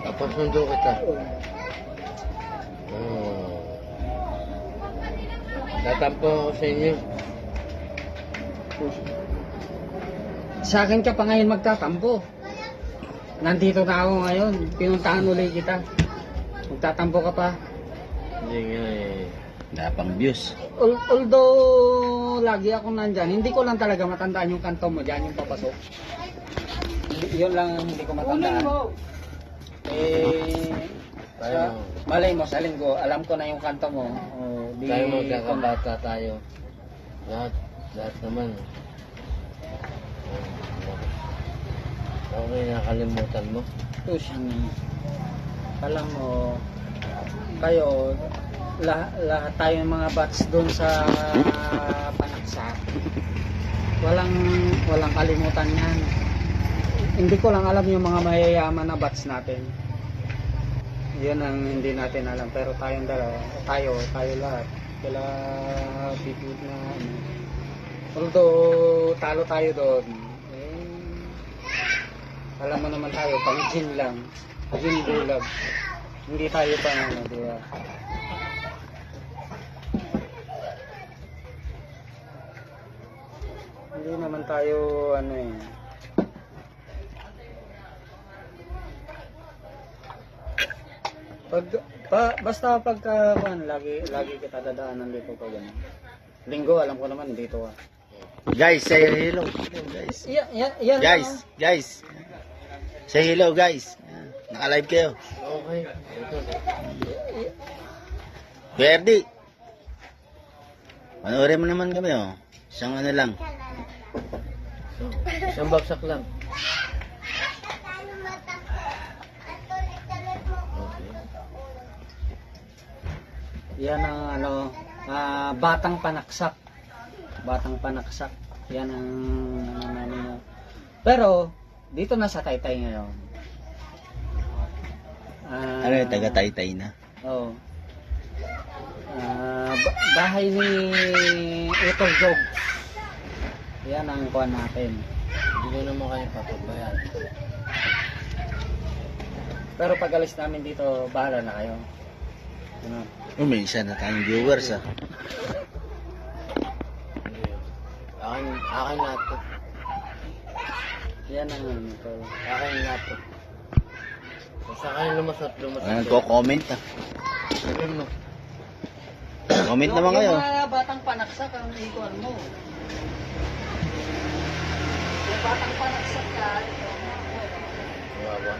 Tapos sundo kita. Oh. Tatampo ako sa inyo. Sa akin ka pa ngayon magtatampo. Nandito na ako ngayon. Pinuntahan ulit kita. Magtatampo ka pa. Hindi nga eh. Dapang views. Although lagi ako nandyan, hindi ko lang talaga matandaan yung kanto mo dyan, yung papasok. Yun lang ang hindi ko matandaan. Eh, malay mo sa linggo, alam ko na yung kanto mo. O, di, Tayo magkakabata tayo. Lahat naman. Okay, nakalimutan mo. Tush, alam mo, kayo, lahat tayo mga bats doon sa Panaksa. Walang kalimutan yan. Hindi ko lang alam yung mga mayayaman na bats natin. Yan ang hindi natin alam. Pero tayong dalawa, tayo lahat. Kala bibig na ano. Although talo tayo doon, alam mo naman tayo, pang gin lang. Gin bulag. Hindi tayo pa ano, di ba? Hindi naman tayo ano eh. Basta pagka lagi kita dadaanan dito pag ano. Linggo alam ko naman dito ah. Guys, say hello. Guys. Yan Guys. Say hello, guys. Naka-live kayo. Okay. Verdi. Panoorin mo naman kami, oh. Isang ano lang. Isang bagsak lang. Yan ang ano, Batang Panaksak. Batang Panaksak. Yan ang ano. Pero dito na sa Taytay ngayon. Ano yung taga-Taytay na? Oo. Bahay ni Utol Jog. Yan ang kuha natin. Hindi ko naman kayo papabayaan. Pero pag alis namin dito, bahala na kayo. Ano? May isa na tayong viewers, ah. Akin na ito. Yan ang ano to. Akin na ito. Basta kayo lumasot. Nagko-comment, ah. Sabihin mo. Comment naman kayo. Yung mga Batang Panaksak ang ikuan mo. Yung Batang Panaksak ka, ito. Wawa.